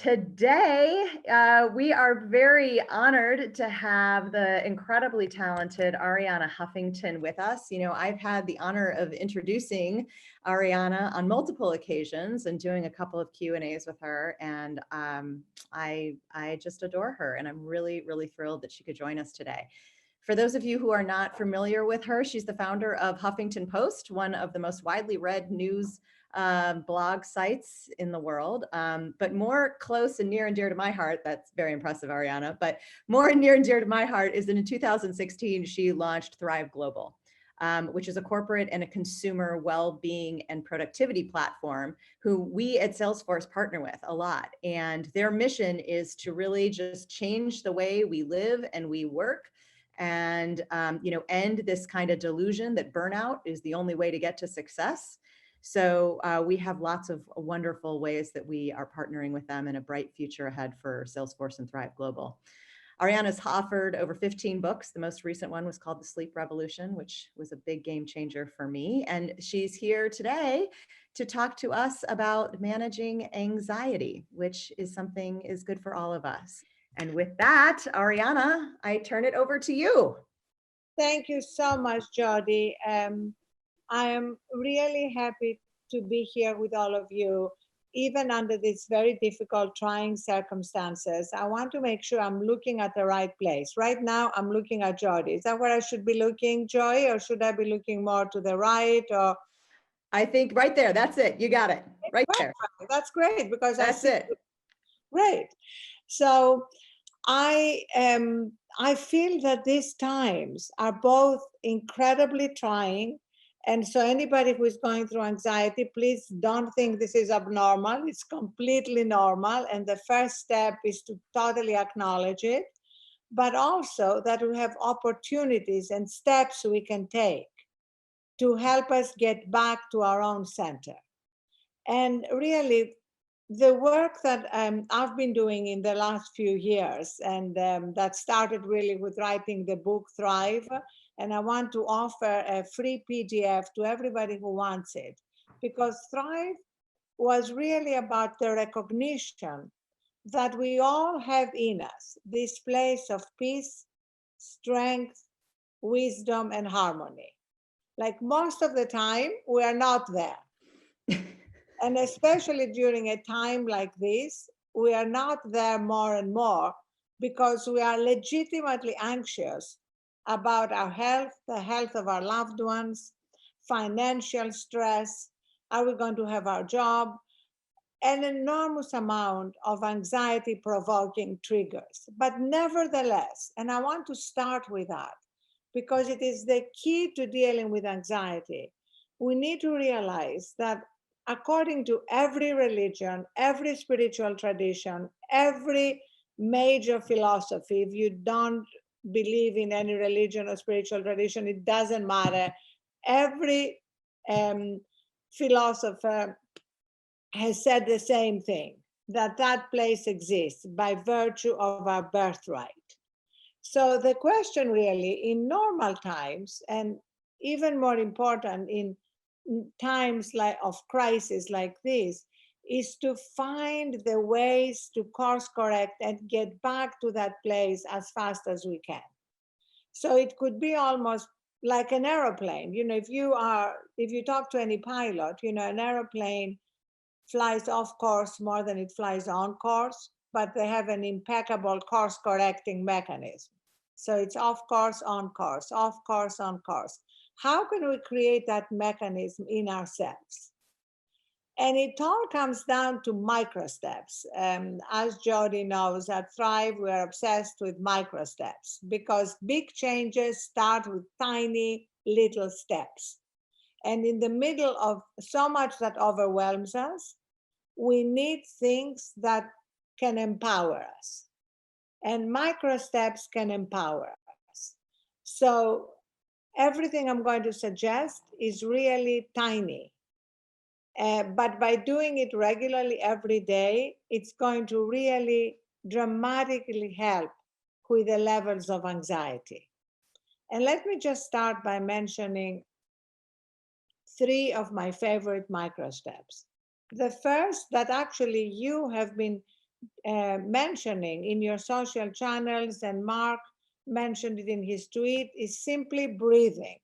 Today, we are very honored to have the incredibly talented Ariana Huffington with us. You know, I've had the honor of introducing Ariana on multiple occasions and doing a couple of Q&As with her, and I just adore her, and I'm really, really thrilled that she could join us today. For those of you who are not familiar with her, she's the founder of Huffington Post, one of the most widely read news blog sites in the world, but more close and near and dear to my heart, that's very impressive, Ariana, but more near and dear to my heart is that in 2016, she launched Thrive Global, which is a corporate and a consumer well-being and productivity platform who we at Salesforce partner with a lot. And their mission is to really just change the way we live and we work and end this kind of delusion that burnout is the only way to get to success. So we have lots of wonderful ways that we are partnering with them and a bright future ahead for Salesforce and Thrive Global. Ariana's authored over 15 books. The most recent one was called The Sleep Revolution, which was a big game changer for me. And she's here today to talk to us about managing anxiety, which is something is good for all of us. And with that, Ariana, I turn it over to you. Thank you so much, Jody. I am really happy to be here with all of you, even under these very difficult, trying circumstances. I want to make sure I'm looking at the right place. Right now, I'm looking at Jody. Is that where I should be looking, Joy, or should I be looking more to the right? Or I think right there. That's it. You got it. Right there. That's great because that's it. Great. So I feel that these times are both incredibly trying. And so anybody who is going through anxiety, please don't think this is abnormal. It's completely normal. And the first step is to totally acknowledge it, but also that we have opportunities and steps we can take to help us get back to our own center. And really, the work that I've been doing in the last few years, and that started really with writing the book Thrive, and I want to offer a free PDF to everybody who wants it, because Thrive was really about the recognition that we all have in us this place of peace, strength, wisdom, and harmony. Like most of the time, we are not there. And especially during a time like this, we are not there more and more because we are legitimately anxious about our health, the health of our loved ones, financial stress, are we going to have our job, an enormous amount of anxiety-provoking triggers. But nevertheless, and I want to start with that because it is the key to dealing with anxiety, we need to realize that according to every religion, every spiritual tradition, every major philosophy, if you don't believe in any religion or spiritual tradition, it doesn't matter. Every philosopher has said the same thing, that that place exists by virtue of our birthright. So the question really in normal times, and even more important in times like of crisis like this, is to find the ways to course correct and get back to that place as fast as we can. So it could be almost like an aeroplane. You know, if you talk to any pilot, you know, an aeroplane flies off course more than it flies on course, but they have an impeccable course correcting mechanism. So it's off course, on course, off course, on course. How can we create that mechanism in ourselves? And it all comes down to micro steps. As Jody knows, at Thrive, we're obsessed with micro steps because big changes start with tiny little steps. And in the middle of so much that overwhelms us, we need things that can empower us. And micro steps can empower us. So everything I'm going to suggest is really tiny. But by doing it regularly every day, it's going to really dramatically help with the levels of anxiety. And let me just start by mentioning 3 of my favorite micro steps. The first that actually you have been mentioning in your social channels, and Mark mentioned it in his tweet, is simply breathing,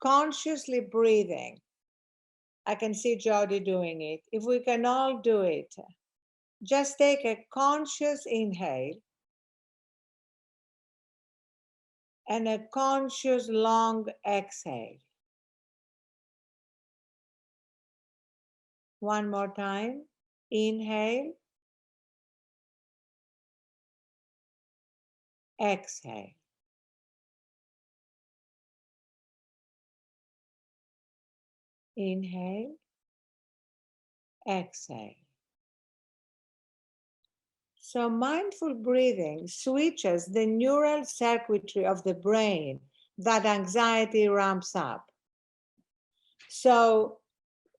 consciously breathing. I can see Jody doing it. If we can all do it, just take a conscious inhale and a conscious long exhale. One more time. Inhale, exhale. Inhale, exhale. So mindful breathing switches the neural circuitry of the brain that anxiety ramps up. So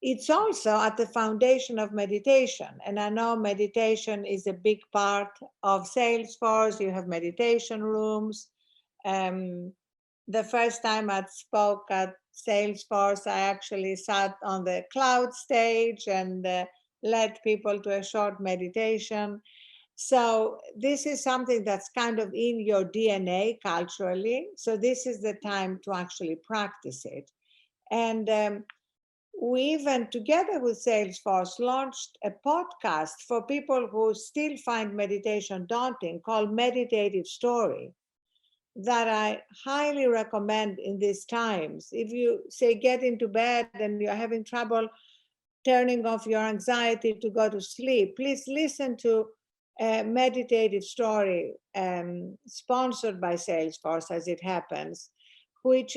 it's also at the foundation of meditation. And I know meditation is a big part of Salesforce. You have meditation rooms. The first time I spoke at Salesforce, I actually sat on the cloud stage and led people to a short meditation. So this is something that's kind of in your DNA culturally. So this is the time to actually practice it. And we even, together with Salesforce, launched a podcast for people who still find meditation daunting called Meditative Story, that I highly recommend in these times. If you say get into bed and you're having trouble turning off your anxiety to go to sleep, please listen to a Meditative Story sponsored by Salesforce, as it happens, which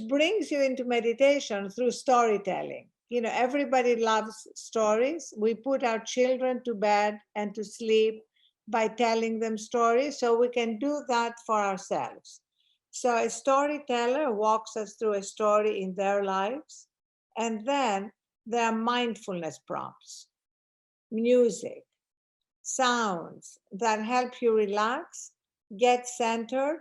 brings you into meditation through storytelling. You know, everybody loves stories. We put our children to bed and to sleep by telling them stories, so we can do that for ourselves. So a storyteller walks us through a story in their lives, and then there are mindfulness prompts, music, sounds that help you relax, get centered,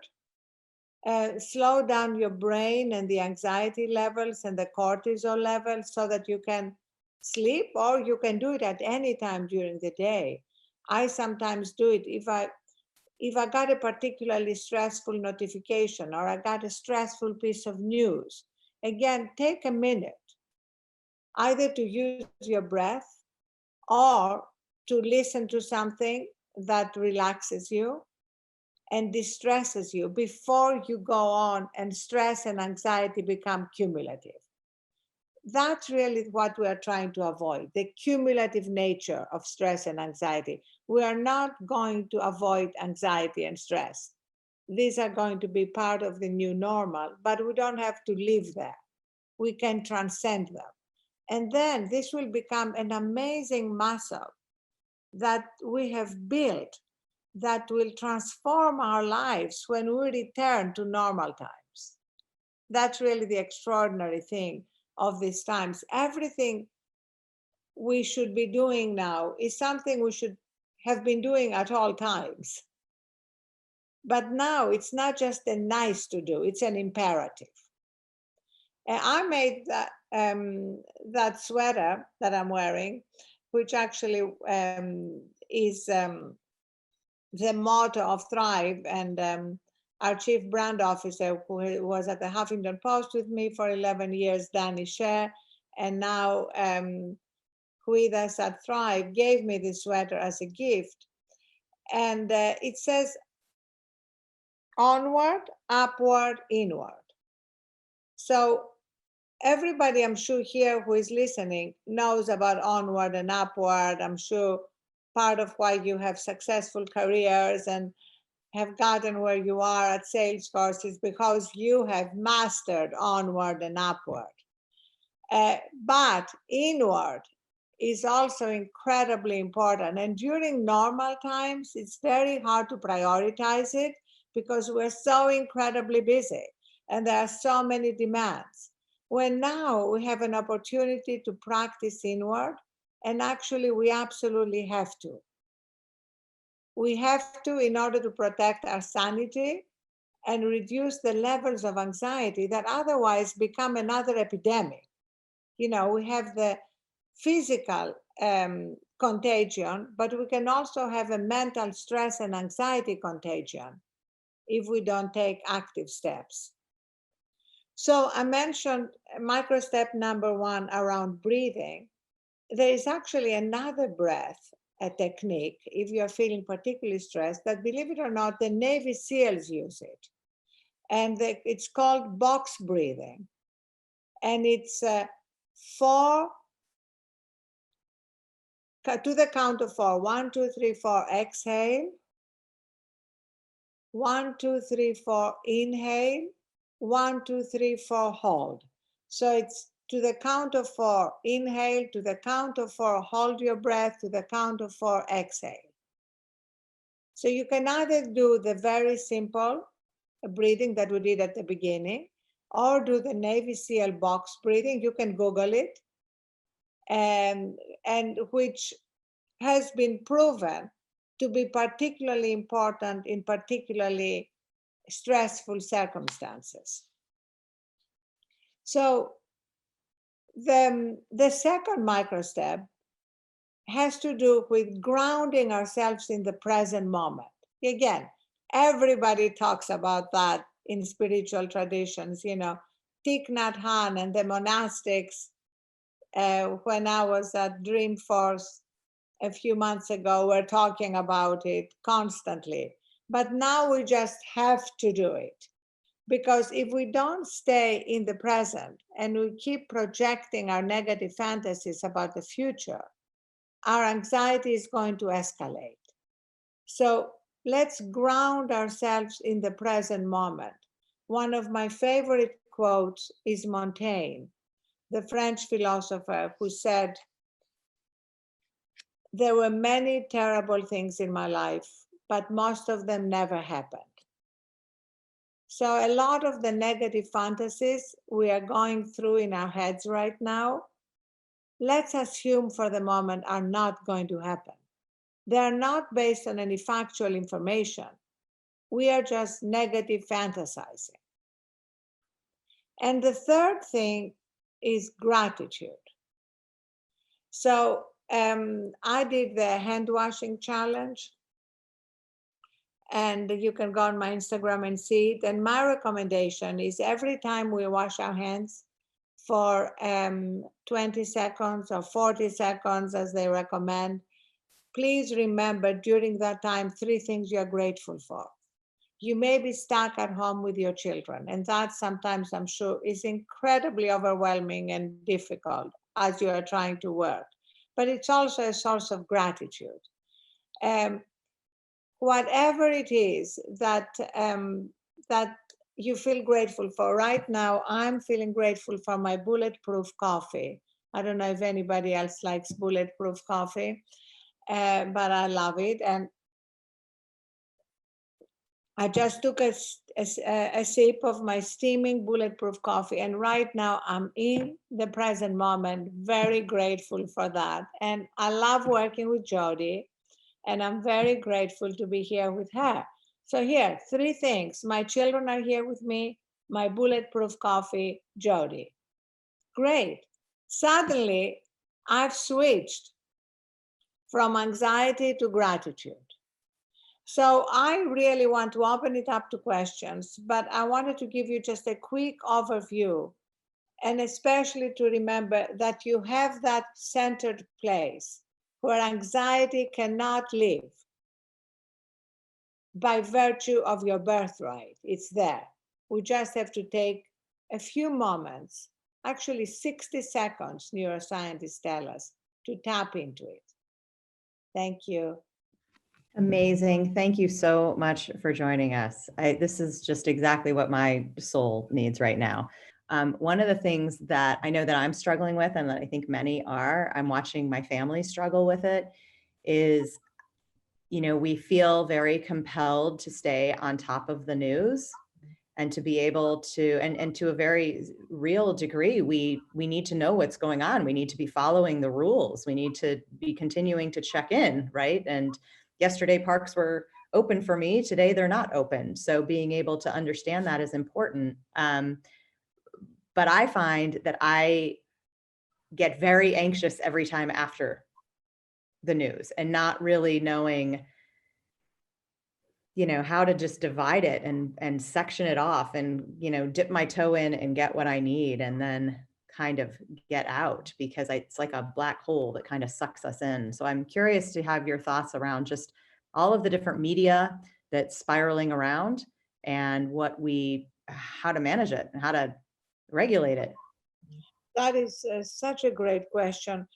slow down your brain and the anxiety levels and the cortisol levels so that you can sleep, or you can do it at any time during the day. I sometimes do it if I got a particularly stressful notification or I got a stressful piece of news. Again, take a minute either to use your breath or to listen to something that relaxes you and distresses you before you go on and stress and anxiety become cumulative. That's really what we are trying to avoid, the cumulative nature of stress and anxiety. We are not going to avoid anxiety and stress. These are going to be part of the new normal, but we don't have to live there. We can transcend them. And then this will become an amazing muscle that we have built that will transform our lives when we return to normal times. That's really the extraordinary thing of these times. Everything we should be doing now is something we should have been doing at all times. But now it's not just a nice to do, it's an imperative. And I made that sweater that I'm wearing, which actually is the motto of Thrive. And our chief brand officer, who was at the Huffington Post with me for 11 years, Danny Sher, and now with us at Thrive, gave me this sweater as a gift. And it says, onward, upward, inward. So everybody, I'm sure here who is listening knows about onward and upward. I'm sure part of why you have successful careers and have gotten where you are at Salesforce is because you have mastered onward and upward. But inward is also incredibly important. And during normal times, it's very hard to prioritize it because we're so incredibly busy and there are so many demands. When now we have an opportunity to practice inward, and actually we absolutely have to. We have to in order to protect our sanity and reduce the levels of anxiety that otherwise become another epidemic. You know, we have the physical contagion, but we can also have a mental stress and anxiety contagion if we don't take active steps. So I mentioned micro step number 1 around breathing. There is actually another breath, a technique, if you're feeling particularly stressed, that, believe it or not, the Navy SEALs use it. And it's called box breathing. And it's 4, to the count of 4. 1, 2, 3, 4, exhale. 1, 2, 3, 4, inhale. 1, 2, 3, 4, hold. So it's to the count of 4, inhale. To the count of 4, hold your breath. To the count of 4, exhale. So you can either do the very simple breathing that we did at the beginning, or do the Navy SEAL box breathing. You can Google it, and which has been proven to be particularly important in particularly stressful circumstances. So the second micro step has to do with grounding ourselves in the present moment. Again, everybody talks about that in spiritual traditions. You know, Thich Nhat Hanh and the monastics, when I was at Dreamforce a few months ago, were talking about it constantly. But now we just have to do it. Because if we don't stay in the present and we keep projecting our negative fantasies about the future, our anxiety is going to escalate. So let's ground ourselves in the present moment. One of my favorite quotes is Montaigne, the French philosopher, who said, "There were many terrible things in my life, but most of them never happened." So a lot of the negative fantasies we are going through in our heads right now, let's assume for the moment are not going to happen. They are not based on any factual information. We are just negative fantasizing. And the third thing is gratitude. So I did the hand washing challenge, and you can go on my Instagram and see it. And my recommendation is every time we wash our hands for 20 seconds or 40 seconds, as they recommend, please remember during that time 3 things you're grateful for. You may be stuck at home with your children, and that sometimes, I'm sure, is incredibly overwhelming and difficult as you are trying to work. But it's also a source of gratitude. Whatever it is that that you feel grateful for. Right now, I'm feeling grateful for my bulletproof coffee. I don't know if anybody else likes bulletproof coffee, but I love it. And I just took a sip of my steaming bulletproof coffee, and right now I'm in the present moment, very grateful for that. And I love working with Jody, and I'm very grateful to be here with her. So here, 3 things. My children are here with me, my bulletproof coffee, Jody. Great. Suddenly, I've switched from anxiety to gratitude. So I really want to open it up to questions, but I wanted to give you just a quick overview, and especially to remember that you have that centered place where anxiety cannot live by virtue of your birthright. It's there. We just have to take a few moments, actually 60 seconds, neuroscientists tell us, to tap into it. Thank you. Amazing. Thank you so much for joining us. This is just exactly what my soul needs right now. One of the things that I know that I'm struggling with, and that I think many are, I'm watching my family struggle with it, is, you know, we feel very compelled to stay on top of the news and to be able to, and to a very real degree, we need to know what's going on. We need to be following the rules. We need to be continuing to check in, right? And yesterday parks were open for me. Today they're not open. So being able to understand that is important. But I find that I get very anxious every time after the news and not really knowing, how to just divide it and section it off and, dip my toe in and get what I need and then kind of get out because it's like a black hole that kind of sucks us in. So I'm curious to have your thoughts around just all of the different media that's spiraling around and how to manage it and how to regulate it. That is such a great question.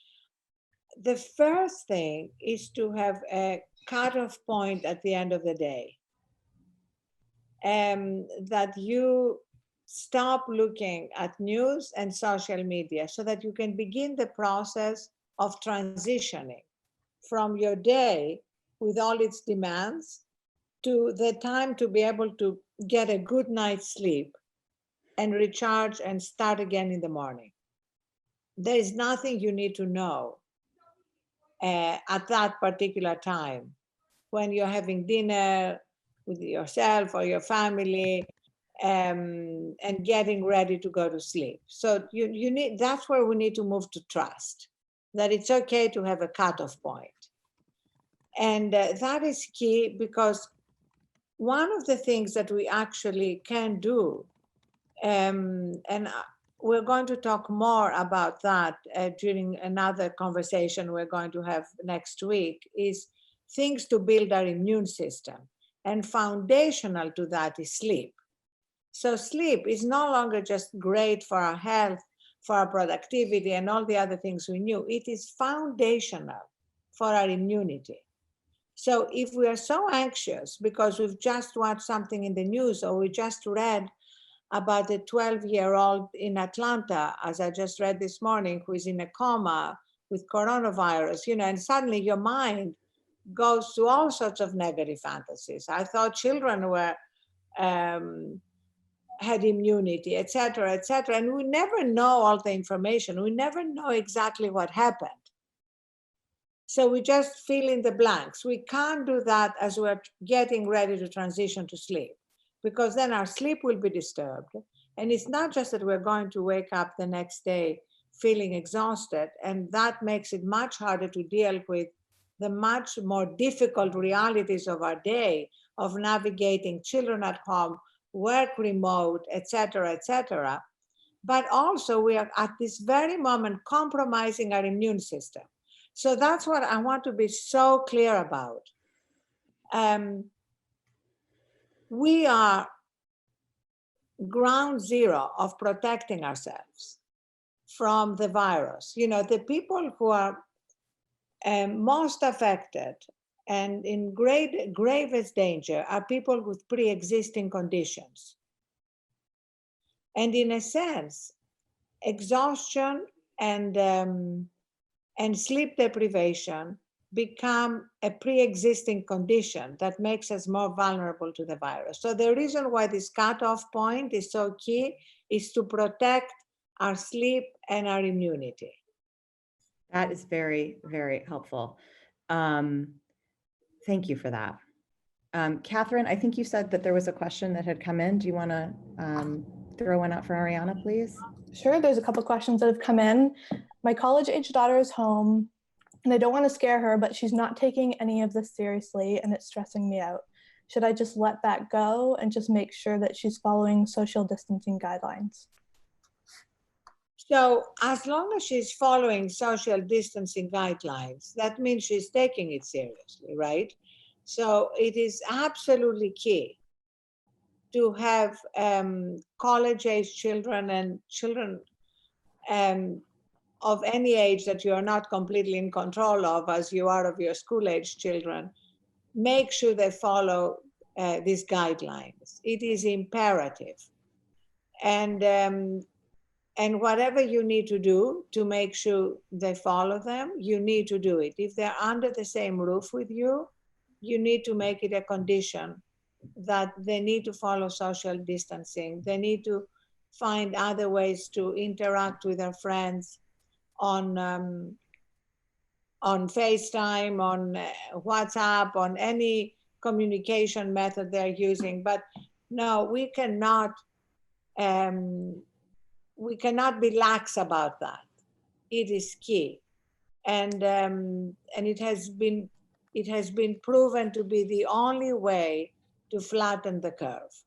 The first thing is to have a cutoff point at the end of the day. That you stop looking at news and social media so that you can begin the process of transitioning from your day with all its demands to the time to be able to get a good night's sleep and recharge and start again in the morning. There is nothing you need to know at that particular time when you're having dinner with yourself or your family and getting ready to go to sleep. So you need, that's where we need to move to trust, that it's okay to have a cutoff point. And that is key because one of the things that we actually can do, and we're going to talk more about that during another conversation we're going to have next week, is things to build our immune system. And foundational to that is sleep. So sleep is no longer just great for our health, for our productivity, and all the other things we knew. It is foundational for our immunity. So if we are so anxious because we've just watched something in the news or we just read about a 12-year-old in Atlanta, as I just read this morning, who is in a coma with coronavirus, and suddenly your mind goes to all sorts of negative fantasies. I thought children were had immunity, et cetera, et cetera. And we never know all the information. We never know exactly what happened. So we just fill in the blanks. We can't do that as we're getting ready to transition to sleep, because then our sleep will be disturbed. And it's not just that we're going to wake up the next day feeling exhausted, and that makes it much harder to deal with the much more difficult realities of our day, of navigating children at home, work remote, et cetera, et cetera. But also we are at this very moment compromising our immune system. So that's what I want to be so clear about. We are ground zero of protecting ourselves from the virus. The people who are most affected and in gravest danger are people with pre-existing conditions. And in a sense, exhaustion and sleep deprivation become a pre-existing condition that makes us more vulnerable to the virus. So the reason why this cutoff point is so key is to protect our sleep and our immunity. That is very, very helpful. Thank you for that. Catherine, I think you said that there was a question that had come in. Do you want to throw one out for Ariana, please? Sure, there's a couple questions that have come in. My college-age daughter is home, and I don't want to scare her, but she's not taking any of this seriously, and it's stressing me out. Should I just let that go and just make sure that she's following social distancing guidelines? So as long as she's following social distancing guidelines, that means she's taking it seriously, right? So it is absolutely key to have college-age children and children of any age that you are not completely in control of, as you are of your school-age children. Make sure they follow these guidelines. It is imperative. And whatever you need to do to make sure they follow them, you need to do it. If they're under the same roof with you, you need to make it a condition that they need to follow social distancing. They need to find other ways to interact with their friends on FaceTime, on WhatsApp, on any communication method they're using. But no, we cannot be lax about that. It is key. and it has been proven to be the only way to flatten the curve.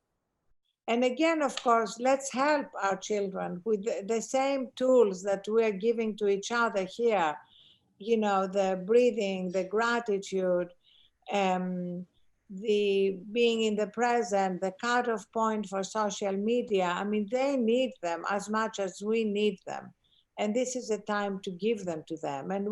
And again, of course, let's help our children with the same tools that we are giving to each other here. You know, the breathing, the gratitude, the being in the present, the cutoff point for social media. I mean, they need them as much as we need them. And this is a time to give them to them. And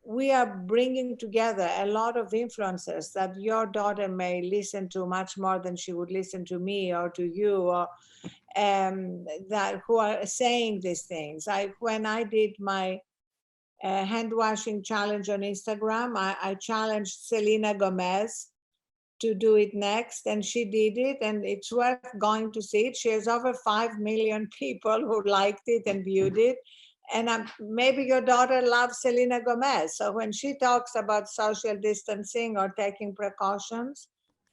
we are bringing together a lot of influencers that your daughter may listen to much more than she would listen to me or to you, or that who are saying these things. When I did my hand washing challenge on Instagram, I challenged Selena Gomez to do it next, and she did it, and it's worth going to see it. She has over 5 million people who liked it and viewed it. And maybe your daughter loves Selena Gomez. So when she talks about social distancing or taking precautions,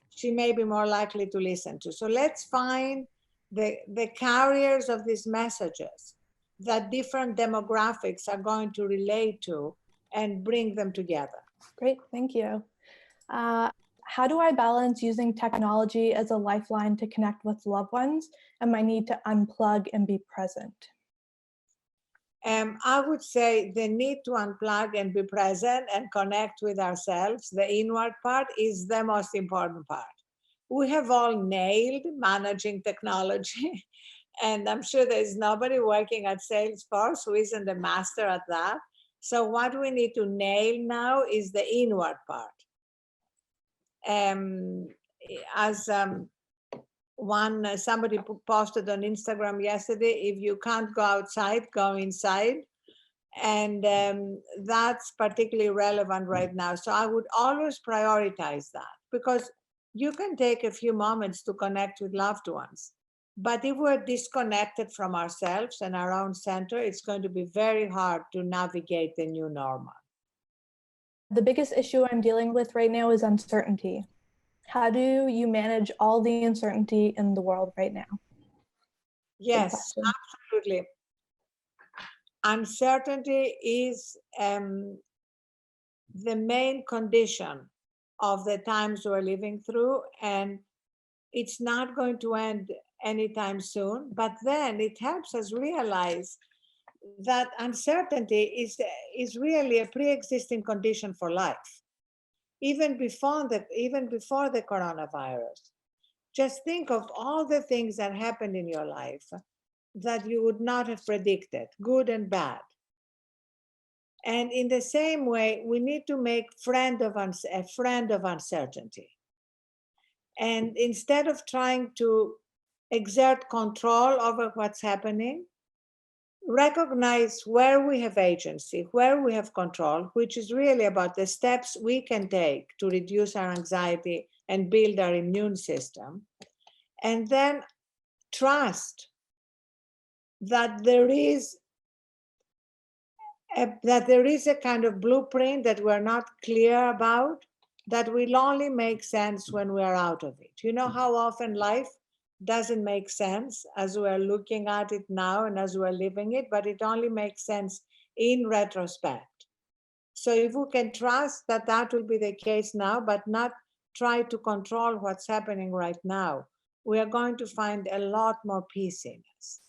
she may be more likely to listen to. So let's find the carriers of these messages that different demographics are going to relate to and bring them together. Great, thank you. How do I balance using technology as a lifeline to connect with loved ones and my need to unplug and be present? I would say the need to unplug and be present and connect with ourselves, the inward part, is the most important part. We have all nailed managing technology, and I'm sure there's nobody working at Salesforce who isn't a master at that. So what we need to nail now is the inward part. Somebody posted on Instagram yesterday, if you can't go outside, go inside. And that's particularly relevant right now. So I would always prioritize that, because you can take a few moments to connect with loved ones. But if we're disconnected from ourselves and our own center, it's going to be very hard to navigate the new normal. The biggest issue I'm dealing with right now is uncertainty. How do you manage all the uncertainty in the world right now? Yes, absolutely. Uncertainty is the main condition of the times we're living through, and it's not going to end anytime soon. But then it helps us realize that uncertainty is really a pre-existing condition for life. Even before the coronavirus. Just think of all the things that happened in your life that you would not have predicted, good and bad. And in the same way, we need to make a friend of uncertainty. And instead of trying to exert control over what's happening, recognize where we have agency, where we have control, which is really about the steps we can take to reduce our anxiety and build our immune system. And then trust that there is a kind of blueprint that we're not clear about, that will only make sense when we are out of it. You know how often life doesn't make sense as we're looking at it now and as we're living it, but it only makes sense in retrospect. So if we can trust that that will be the case now, but not try to control what's happening right now, we are going to find a lot more peace in us.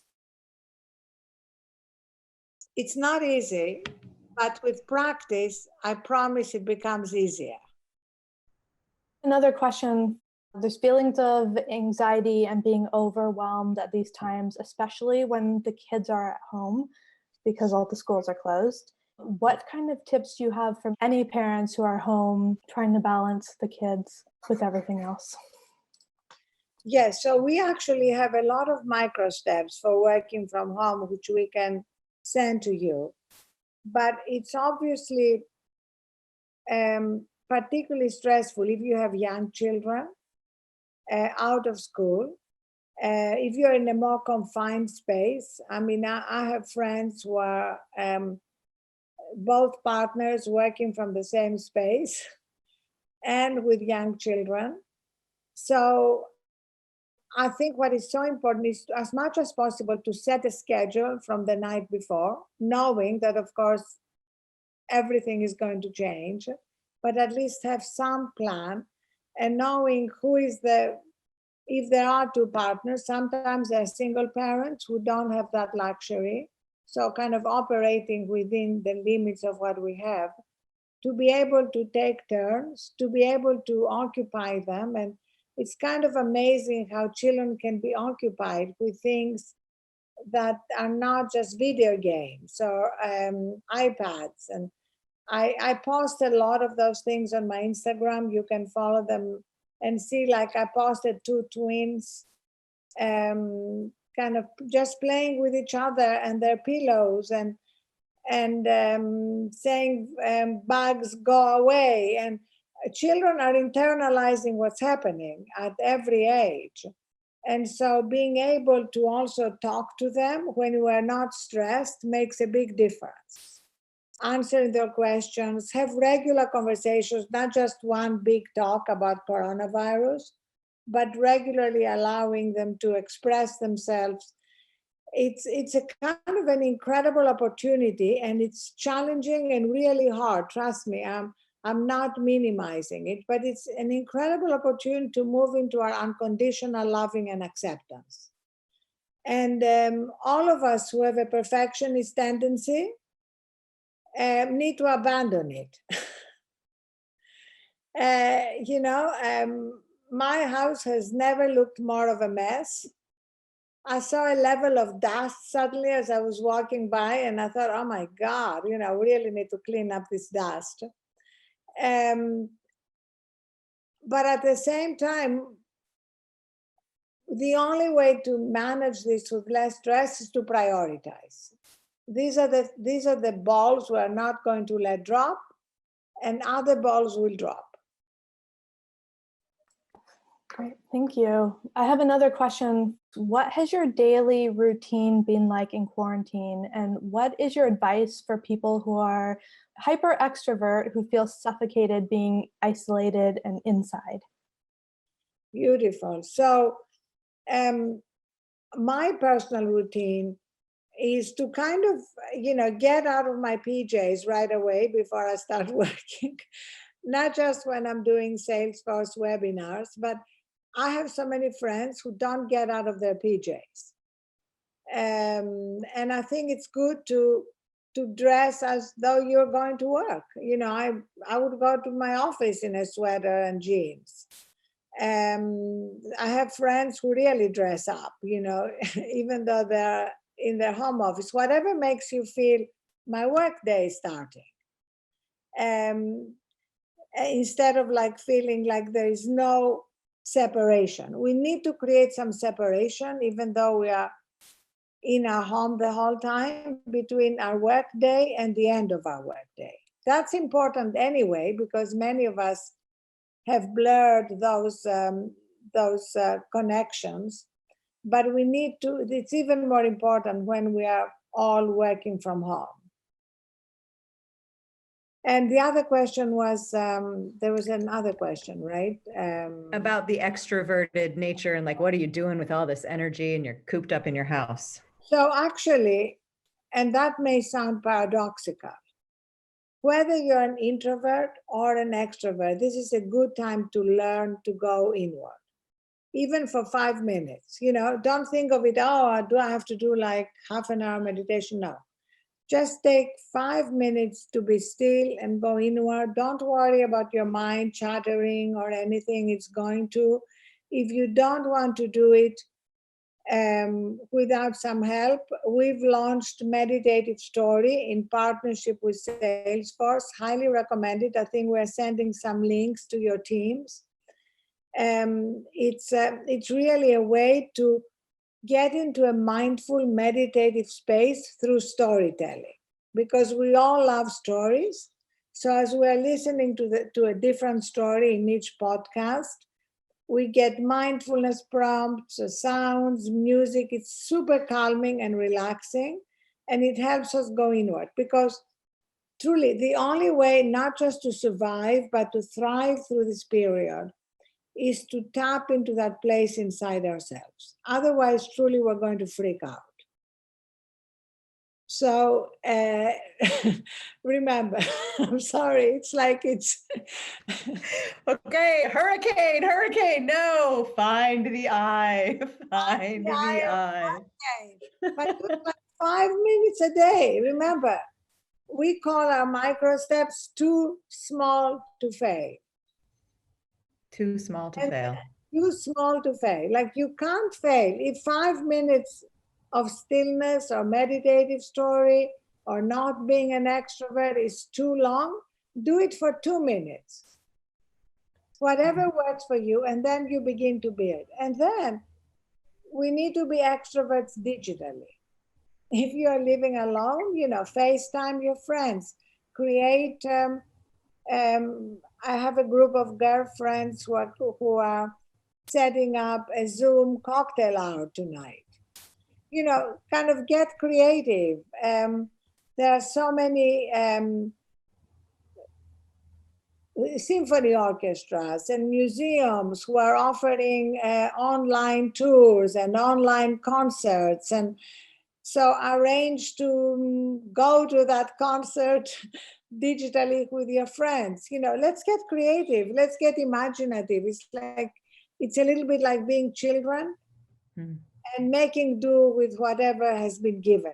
It's not easy, but with practice, I promise it becomes easier. Another question. There's feelings of anxiety and being overwhelmed at these times, especially when the kids are at home because all the schools are closed. What kind of tips do you have for any parents who are home trying to balance the kids with everything else? Yes, so we actually have a lot of micro steps for working from home, which we can send to you. But it's obviously particularly stressful if you have young children out of school. If you're in a more confined space, I mean, I have friends who are both partners working from the same space and with young children. So I think what is so important is to, as much as possible, to set a schedule from the night before, knowing that, of course, everything is going to change, but at least have some plan, and knowing who is the, if there are two partners, sometimes there are single parents who don't have that luxury. So kind of operating within the limits of what we have, to be able to take turns, to be able to occupy them. And it's kind of amazing how children can be occupied with things that are not just video games or iPads. And I post a lot of those things on my Instagram. You can follow them and see, like I posted two twins kind of just playing with each other and their pillows, and saying bugs go away. And children are internalizing what's happening at every age. And so being able to also talk to them when we are not stressed makes a big difference. Answering their questions, have regular conversations, not just one big talk about coronavirus, but regularly allowing them to express themselves. It's a kind of an incredible opportunity, and it's challenging and really hard. Trust me, I'm not minimizing it, but it's an incredible opportunity to move into our unconditional loving and acceptance. And all of us who have a perfectionist tendency need to abandon it. My house has never looked more of a mess. I saw a level of dust suddenly as I was walking by, and I thought, oh my God, we really need to clean up this dust. But at the same time, the only way to manage this with less stress is to prioritize. These are the balls we are not going to let drop, and other balls will drop. Great, thank you. I have another question. What has your daily routine been like in quarantine? And what is your advice for people who are hyper extrovert who feel suffocated being isolated and inside? Beautiful. So my personal routine is to kind of, get out of my PJs right away before I start working. Not just when I'm doing Salesforce webinars, but I have so many friends who don't get out of their PJs. And I think it's good to dress as though you're going to work. I would go to my office in a sweater and jeans. I have friends who really dress up, even though they're in their home office. Whatever makes you feel my work day is starting. Instead of like feeling like there is no separation. We need to create some separation, even though we are in our home the whole time, between our work day and the end of our work day. That's important anyway, because many of us have blurred those connections. But we need to, it's even more important when we are all working from home. And the other question was, there was another question, right? About the extroverted nature and like, what are you doing with all this energy and you're cooped up in your house? So actually, and that may sound paradoxical, whether you're an introvert or an extrovert, this is a good time to learn to go inward, even for 5 minutes. Don't think of it, oh, do I have to do like half an hour meditation? No. Just take 5 minutes to be still and go inward. Don't worry about your mind chattering or anything it's going to. If you don't want to do it without some help, we've launched Meditative Story in partnership with Salesforce. Highly recommend it. I think we're sending some links to your teams. It's really a way to get into a mindful meditative space through storytelling, because we all love stories. So as we're listening to a different story in each podcast, we get mindfulness prompts, sounds, music. It's super calming and relaxing, and it helps us go inward, because truly the only way not just to survive, but to thrive through this period is to tap into that place inside ourselves. Otherwise, truly, we're going to freak out. So remember, I'm sorry, it's like it's Okay, hurricane, no, find the eye, find the eye. but do it like 5 minutes a day. Remember, we call our micro steps too small to fail. Too small to fail. Too small to fail. Like you can't fail. If 5 minutes of stillness or meditative story or not being an extrovert is too long, do it for 2 minutes. Whatever works for you, and then you begin to build. And then we need to be extroverts digitally. If you are living alone, FaceTime your friends, create. I have a group of girlfriends who are setting up a Zoom cocktail hour tonight. Kind of get creative. There are so many symphony orchestras and museums who are offering online tours and online concerts. And so arrange to go to that concert digitally with your friends. Let's get creative. Let's get imaginative. It's a little bit like being children and making do with whatever has been given.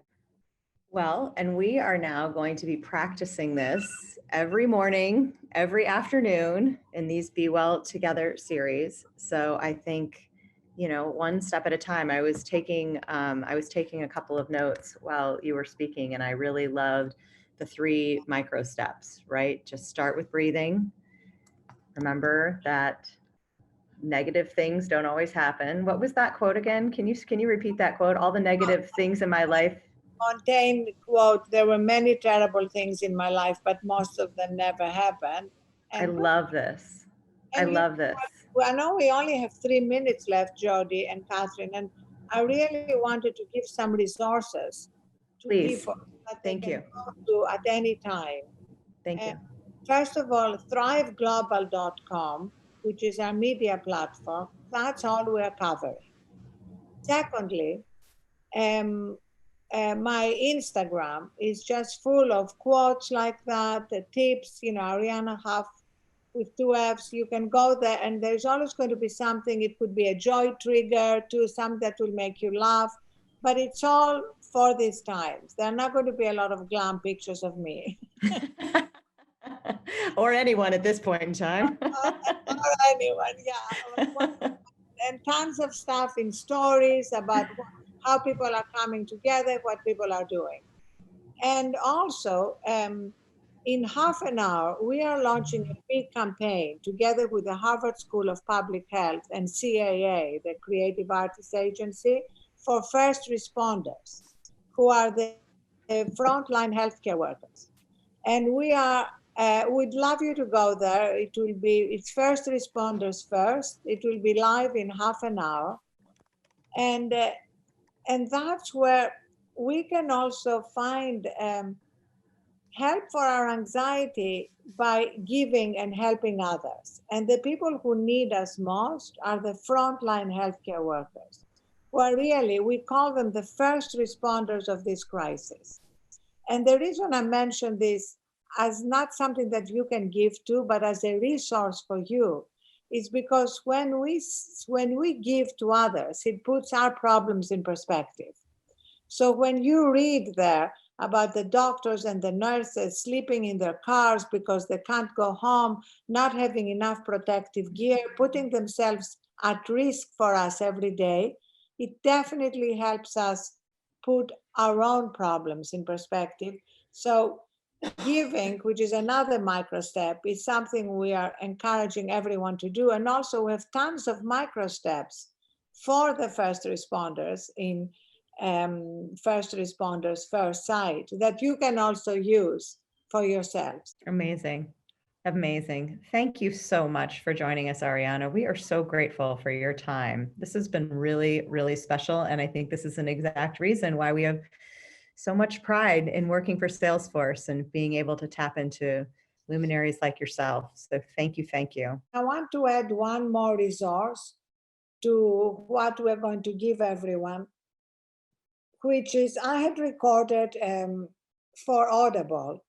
Well, and we are now going to be practicing this every morning, every afternoon in these Be Well Together series. So I think, one step at a time. I was taking a couple of notes while you were speaking, and I really loved the 3 micro steps, right? Just start with breathing. Remember that negative things don't always happen. What was that quote again? Can you repeat that quote? All the negative things in my life. Montaigne quote, there were many terrible things in my life, but most of them never happened. I love this. I love this. I know we only have 3 minutes left, Jody and Catherine, and I really wanted to give some resources to Please. people that Thank they you. can go to at any time. Thank you. First of all, thriveglobal.com, which is our media platform, that's all we're covering. Secondly, my Instagram is just full of quotes like that, the tips, Ariana Huff with 2 Fs. You can go there and there's always going to be something. It could be a joy trigger to something that will make you laugh, but it's all for these times. There are not going to be a lot of glam pictures of me. Or anyone at this point in time. or anyone, yeah. And tons of stuff in stories about how people are coming together, what people are doing. And also, in half an hour, we are launching a big campaign together with the Harvard School of Public Health and CAA, the Creative Artists Agency, for first responders, who are the frontline healthcare workers. And we'd love you to go there. It's first responders first. It will be live in half an hour. And that's where we can also find help for our anxiety by giving and helping others. And the people who need us most are the frontline healthcare workers, who are really, we call them the first responders of this crisis. And the reason I mention this as not something that you can give to, but as a resource for you, is because when we give to others, it puts our problems in perspective. So when you read there about the doctors and the nurses sleeping in their cars because they can't go home, not having enough protective gear, putting themselves at risk for us every day, it definitely helps us put our own problems in perspective. So giving, which is another micro step, is something we are encouraging everyone to do. And also we have tons of micro steps for the first responders in First Responders First site that you can also use for yourselves. Amazing. Amazing. Thank you so much for joining us, Ariana. We are so grateful for your time. This has been really, really special. And I think this is an exact reason why we have so much pride in working for Salesforce and being able to tap into luminaries like yourself. So thank you, thank you. I want to add one more resource to what we're going to give everyone, which is I had recorded for Audible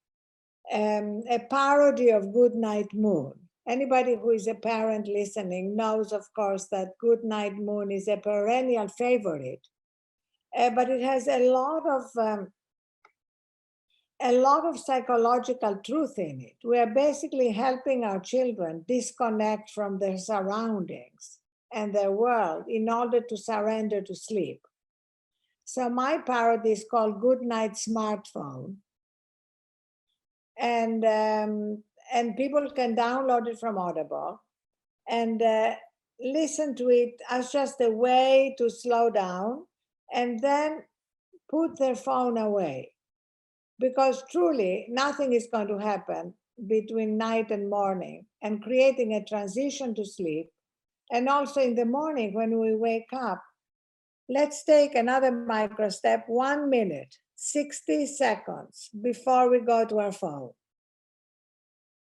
a parody of Goodnight Moon. Anybody who is a parent listening knows, of course, that Goodnight Moon is a perennial favorite, but it has a lot of psychological truth in it. We are basically helping our children disconnect from their surroundings and their world in order to surrender to sleep. So my parody is called Goodnight Smartphone. And people can download it from Audible and listen to it as just a way to slow down and then put their phone away. Because truly, nothing is going to happen between night and morning, and creating a transition to sleep. And also in the morning when we wake up, let's take another micro step, 1 minute, 60 seconds before we go to our phone,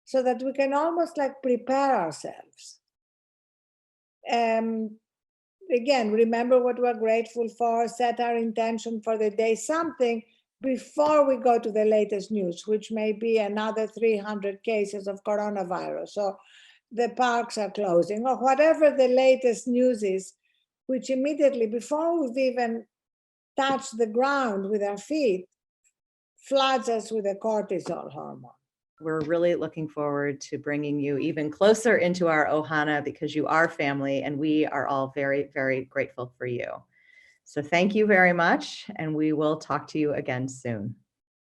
so that we can almost like prepare ourselves. Again, remember what we're grateful for, set our intention for the day, something before we go to the latest news, which may be another 300 cases of coronavirus, or the parks are closing, or whatever the latest news is, which immediately, before we've even touched the ground with our feet, floods us with a cortisol hormone. We're really looking forward to bringing you even closer into our Ohana, because you are family and we are all very, very grateful for you. So thank you very much, and we will talk to you again soon.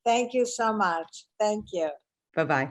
Thank you so much. Thank you. Bye-bye.